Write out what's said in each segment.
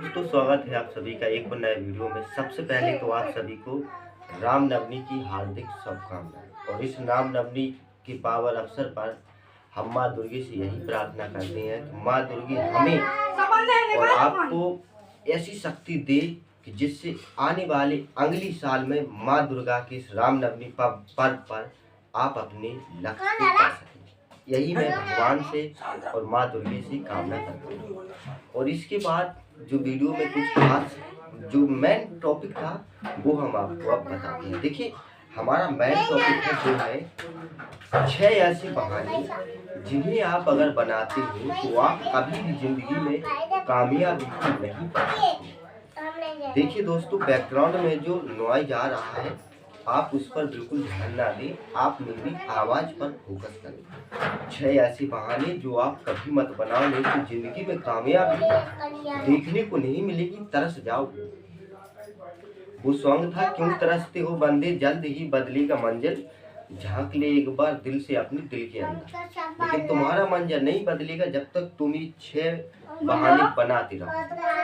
दोस्तों स्वागत है आप सभी का एक और नए वीडियो में। सबसे पहले तो आप सभी को रामनवमी की हार्दिक शुभकामनाएं। और इस रामनवमी के पावन अवसर पर हम माँ दुर्गे से यही प्रार्थना करते हैं कि माँ दुर्गे हमें और आपको ऐसी शक्ति दे कि जिससे आने वाले अगली साल में माँ दुर्गा के इस रामनवमी पर्व पर आप अपने लक्ष्य को पा सकें। यही मैं भगवान से और माँ दुर्गे से कामना करता हूँ। और इसके बाद जो वीडियो में कुछ खास जो मेन टॉपिक था वो हम आपको अब बताते हैं। देखिए हमारा मेन टॉपिक है जो है 6 ऐसे बहाने जिन्हें आप अगर बनाते हो तो आप कभी भी जिंदगी में कामयाबी नहीं पा सकते। देखिए दोस्तों बैकग्राउंड में जो नॉइज आ रहा है आप उस पर बिल्कुल ध्यान ना दें, आप मेरी आवाज पर फोकस करें। 6 ऐसे बहाने जो आप कभी मत बनाओ, नहीं तो जिंदगी में कामयाबी देखने को नहीं मिलेगी, तरस जाओगे। वो सॉन्ग था क्यों तरसते हो बंदे, जल्द ही बदलेगा मंजिल, झांक ले एक बार दिल से अपने दिल के अंदर। लेकिन तुम्हारा मंजिल नहीं बदलेगा जब तक तुम ये 6 बहाने बनाते रहो।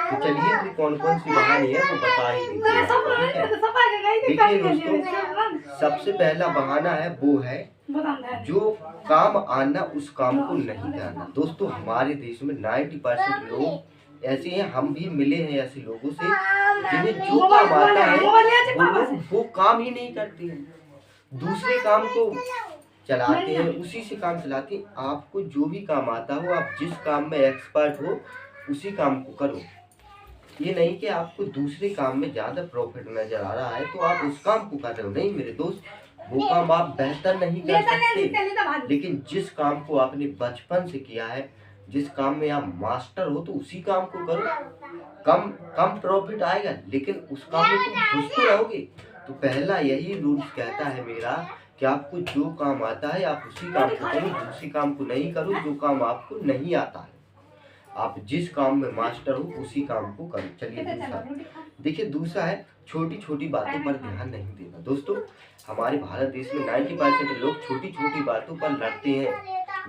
तो चलिए फिर कौन कौन सी बहाने है वो बता ही देते हैं। देखिए दोस्तों सबसे पहला बहाना है वो है जो काम आना उस काम को नहीं करना। दोस्तों हमारे देश में 90% लोग ऐसे हैं, हम भी मिले हैं ऐसे लोगों से जिन्हें जो काम आता है वो काम ही नहीं करते हैं, दूसरे काम को चलाते हैं, उसी से काम चलाते हैं। आपको जो भी काम आता हो, आप जिस काम में एक्सपर्ट हो उसी काम को करो। ये नहीं कि आपको दूसरे काम में ज्यादा प्रॉफिट नजर आ रहा है तो आप उस काम को कर रहे हो। नहीं मेरे दोस्त, वो काम आप बेहतर नहीं कर सकते, लेकिन जिस काम को आपने बचपन से किया है, जिस काम में आप मास्टर हो तो उसी काम को करो। कम प्रॉफिट आएगा लेकिन उस काम में तुम खुश तो रहोगे। तो पहला यही रूल्स कहता है मेरा कि आपको जो काम आता है आप उसी काम को करो, दूसरे काम को नहीं करो जो काम आपको नहीं आता है। आप जिस काम में मास्टर हो उसी काम को करो। चलिए दूसरा देखिए, दूसरा है छोटी छोटी बातों पर ध्यान नहीं देना। दोस्तों हमारे भारत देश में 90% लोग छोटी छोटी बातों पर लड़ते हैं,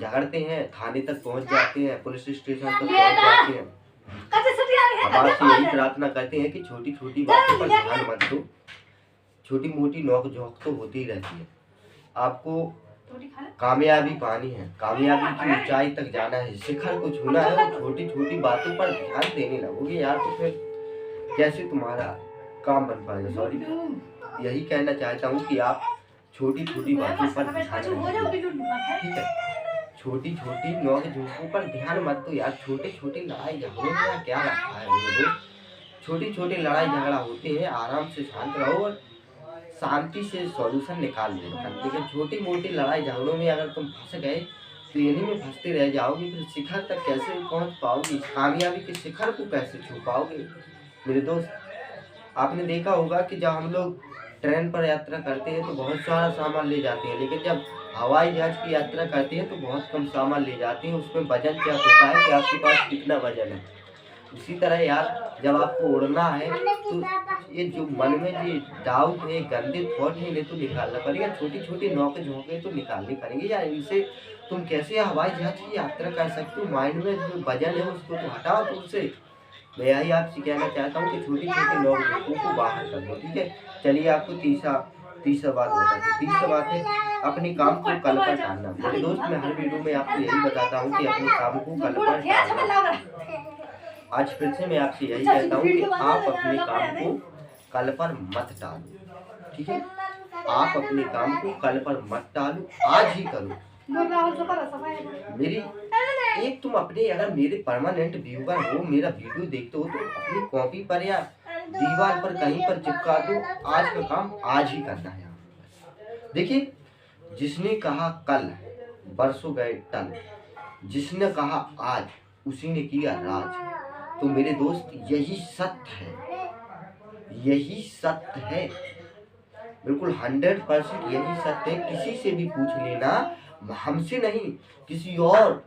झगड़ते हैं, थाने तक पहुंच जाते हैं, पुलिस स्टेशन तक पहुंच जाते हैं। हम आपसे यही प्रार्थना करते हैं कि छोटी छोटी बातों पर ध्यान मत दो। छोटी मोटी नोक झोंक तो होती ही रहती है। आपको कामयाबी पानी है, कामयाबी की ऊंचाई तक जाना है, शिखर को छूना है, और छोटी छोटी बातों पर ध्यान देने लगोगे यार तो फिर कैसे तुम्हारा काम बन पाएगा। सॉरी, यही कहना चाहता हूँ कि आप छोटी छोटी बातों पर ध्यान दें, ठीक है। छोटी छोटी नोक झोंकों पर ध्यान मत दो यार। छोटे छोटे लड़ाई झगड़ों में क्या रखा है मेरे दोस्त। छोटी छोटी लड़ाई झगड़ा होते हैं, आराम से शांत रहो और शांति से सॉल्यूशन निकाल लेना। लेकिन छोटी मोटी लड़ाई झगड़ों में अगर तुम फंस गए तो इन्हीं में फंसते रह जाओगे, फिर शिखर तक कैसे पहुंच पाओगे, कामयाबी के शिखर को कैसे छू पाओगे मेरे दोस्त। आपने देखा होगा कि जब हम लोग ट्रेन पर यात्रा करते हैं तो बहुत सारा सामान ले जाते हैं, लेकिन जब हवाई जहाज की यात्रा करते हैं तो बहुत कम सामान ले जाते हैं। उसमें वजन चेक होता है कि आपके पास कितना वजन है। उसी तरह यार जब आपको उड़ना है तो ये जो मन में जो डाउट है, गंदे थॉट है, इन्हें तो निकालना पड़ेगा। छोटी छोटी नौके झोंके तो निकालनी पड़ेंगे यार। इनसे तुम कैसे हवाई जहाज की यात्रा कर सकते हो। माइंड में जो वजन है उसको तो हटाओ तुमसे। मैं यही आपसे कहना चाहता हूँ कि छोटी छोटी नौक झोंकों को बाहर कर दो, ठीक है। चलिए आपको तीसरा बात बताते। तीसरा बात है अपने काम को कल पर टालना। मेरे दोस्त मैं हर वीडियो में आपको यही बताता हूँ कि अपने काम को कल पर टालना। आज फिर से मैं आपसे यही कहता हूँ कि आप अपने काम को कल पर मत टालो, ठीक है। आप अपने काम को कल पर मत टालो, आज ही करो। मेरी एक तुम अपने अगर मेरे परमानेंट व्यूअर हो, मेरा वीडियो देखते हो तो अपनी कॉपी पर या दीवार पर कहीं पर चिपका दो, आज का काम आज ही करना है। देखिए जिसने कहा कल बरसों गए टल, जिसने कहा आज उसी ने किया राज। तो मेरे दोस्त यही सत्य है, यही सत्य है, बिल्कुल 100% यही सत्य है। किसी से भी पूछ लेना, हमसे नहीं, किसी और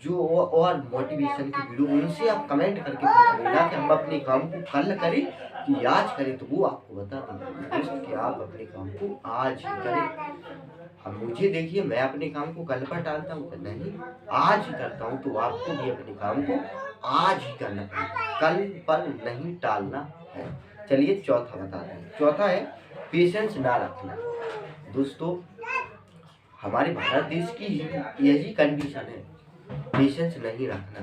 जो और मोटिवेशन की वीडियो उनसे आप कमेंट करके पूछ लेना कि हम अपने काम को कल करें कि आज करें, तो वो आपको बता देंगे दोस्त कि आप अपने काम को आज ही करें। अब मुझे देखिए मैं अपने काम को कल पर टालता हूँ नहीं, आज ही करता हूँ। तो आपको भी अपने काम को आज ही करना पड़ेगा, कल पर नहीं टालना है। चलिए चौथा बताते हैं। चौथा है पेशेंस ना रखना। दोस्तों हमारे भारत देश की यही कंडीशन है, पेशेंस नहीं रखना।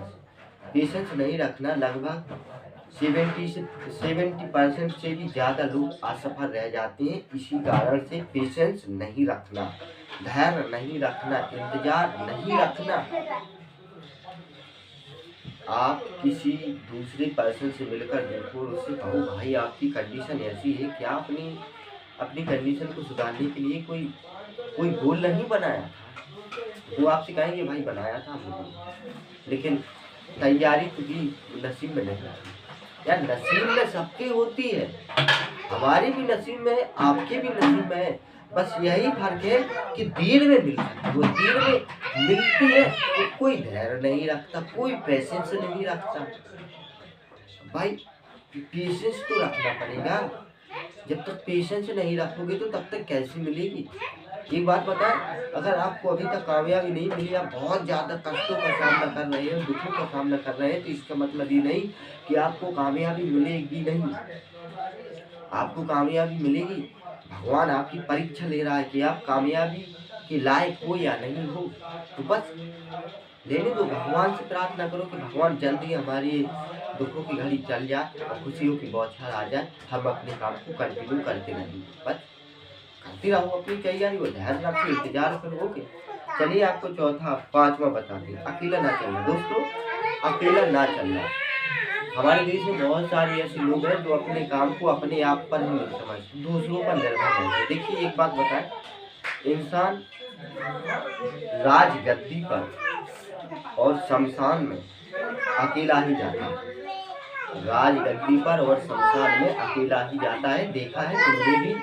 पेशेंस नहीं रखना लगभग 70% से भी ज़्यादा लोग असफल रह जाते हैं। इसी कारण से पेशेंस नहीं रखना, धैर्य नहीं रखना, इंतजार नहीं रखना। आप किसी दूसरे पर्सन से मिलकर देखो, उससे कहो भाई आपकी कंडीशन ऐसी है, क्या अपनी अपनी कंडीशन को सुधारने के लिए कोई गोल नहीं बनाया था? वो आपसे कहेंगे भाई बनाया था हमने, लेकिन तैयारी तो भी नसीब में नहीं थी। यार नसीब में सबकी होती है, हमारी भी नसीब में है, आपके भी नसीब में है। बस यही फर्क है कि देर में मिलती है। वो देर में मिलती है तो कोई धैर्य नहीं रखता, कोई पेशेंस नहीं रखता। भाई पेशेंस तो रखना पड़ेगा। जब तक पेशेंस नहीं रखोगे तो तब तक कैसे मिलेगी? एक बात बताएं, अगर आपको अभी तक कामयाबी नहीं मिली, आप बहुत ज़्यादा कष्टों का सामना कर रहे हैं, दुखों का सामना कर रहे हैं, तो इसका मतलब ये नहीं कि आपको कामयाबी मिलेगी नहीं। आपको कामयाबी मिलेगी। भगवान आपकी परीक्षा ले रहा है कि आप कामयाबी के लायक हो या नहीं हो। तो बस लेने दो, भगवान से प्रार्थना करो कि भगवान जल्दी हमारी दुखों की घड़ी चल जाए और खुशियों की बौछार आ जाए, हम अपने काम को कंटिन्यू करते रहेंगे। बस करते रहो अपनी तैयारी को, ध्यान रखो, इंतजार करो। ओके चलिए आपको चौथा पांचवा बताते हैं, अकेला ना चलना। दोस्तों अकेला ना चलना। हमारे देश में बहुत सारे ऐसे लोग हैं जो अपने काम को अपने आप पर ही नहीं समझते, दूसरों पर निर्भर रहते हैं। देखिए एक बात बताएं, इंसान राजगद्दी पर और शमशान में अकेला ही जाता है। राजगद्दी पर और शमशान में अकेला ही जाता है। देखा है तुमने भी,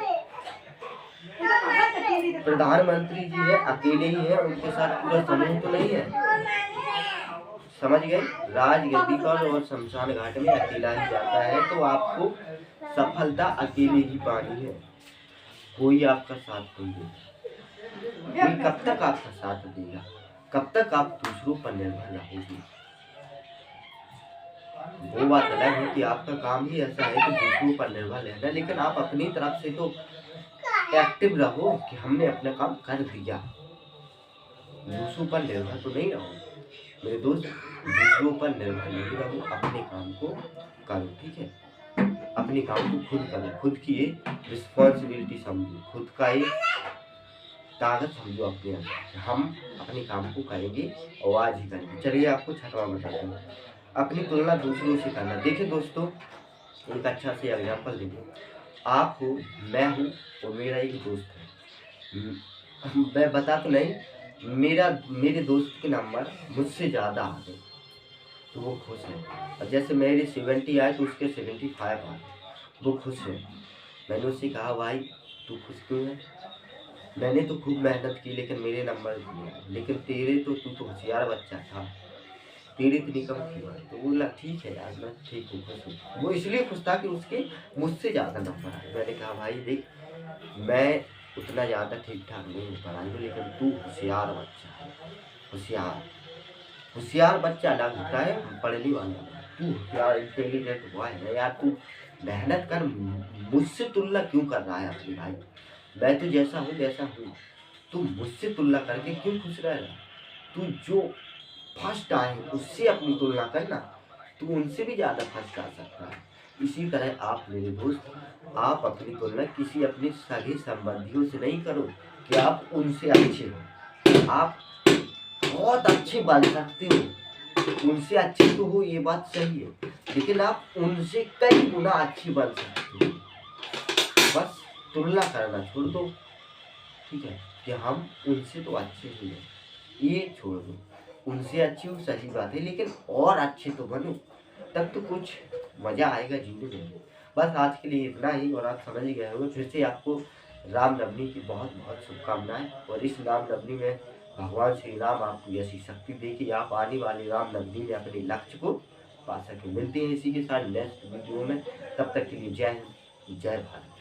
प्रधानमंत्री जी है अकेले ही है, उनके साथ पूरा समूह तो नहीं है। समझ गए? राजगद्दी पर और शमशान घाट में अकेला ही जाता है। तो आपको सफलता अकेले ही पानी है, कोई आपका साथ नहीं देगा। कोई कब तक आपका साथ देगा? कब तक आप दूसरों पर निर्भर रहोगे? वो बात अलग है कि आपका काम ही ऐसा है कि दूसरों पर निर्भर रहना, लेकिन आप अपनी तरफ से तो एक्टिव रहो कि हमने अपना काम कर दिया। दूसरों पर निर्भर तो नहीं रहो मेरे दोस्त, दूसरों पर निर्भर नहीं रहो, अपने काम को करो। ठीक है, अपने काम को खुद करो, खुद की एक रिस्पॉन्सिबिलिटी समझो, खुद का एक ताकत समझो अपने अंदर। हम अपने काम को करेंगे और आज ही करेंगे। चलिए आपको छठवां बताता हूँ, अपनी तुलना दूसरों से करना। देखिए दोस्तों एक अच्छा से एग्जाम्पल देखिए, आप हो, मैं हूँ और मेरा एक दोस्त है। मैं बता तो नहीं, मेरे दोस्त के नंबर मुझसे ज़्यादा आ गए तो वो खुश है। और जैसे मेरे 70 आए तो उसके 75 आए, वो खुश है। मैंने उससे कहा भाई तू खुश क्यों है? मैंने तो खूब मेहनत की लेकिन मेरे नंबर नहीं आए, लेकिन तेरे तो तू तो होशियार बच्चा था, तेरी इतनी कम क्यों है? तो बोला ठीक है यार मैं ठीक हूँ, खुश हूँ। वो इसलिए खुश था कि उसके मुझसे ज़्यादा नंबर आए। मैंने कहा भाई देख, मैं उतना ज़्यादा ठीक ठाक नहीं हूँ पढ़ाई में, लेकिन तू होशियार बच्चा है। होशियार बच्चा अलग होता है पढ़ने वाला। तू होशियार इंटेलिजेंट हुआ है ना यार, तू मेहनत कर। मुझसे तुलना क्यों कर रहा है अपनी भाई? मैं तो जैसा हूँ वैसा हूँ, तू मुझसे तुलना करके क्यों खुश रह रहा? तू जो फर्स्ट आए उससे अपनी तुलना करना, तू उनसे भी ज़्यादा फर्स्ट आ सकता है। इसी तरह आप मेरे दोस्त, आप अपनी तुलना किसी अपने सगे संबंधियों से नहीं करो कि आप उनसे अच्छे हो। आप बहुत अच्छे बन सकते हो, उनसे अच्छे तो हो ये बात सही है, लेकिन आप उनसे कई गुना अच्छे बन सकते हो। बस तुलना करना छोड़ दो, ठीक है, कि हम उनसे तो अच्छे ही हैं, ये छोड़ दो। उनसे अच्छी हो सही बात है, लेकिन और अच्छे तो बनो, तब तो कुछ मज़ा आएगा जीने में। बस आज के लिए इतना ही, और आप समझ गए होंगे। फिर से आपको रामनवमी की बहुत बहुत शुभकामनाएं। और इस रामनवमी में भगवान श्री राम आपको ऐसी शक्ति दे कि आप आने वाली रामनवमी में अपने लक्ष्य को पा सकें। मिलते हैं इसी के साथ नेक्स्ट वीडियो में, तब तक के लिए जय हिंद, जय भारत।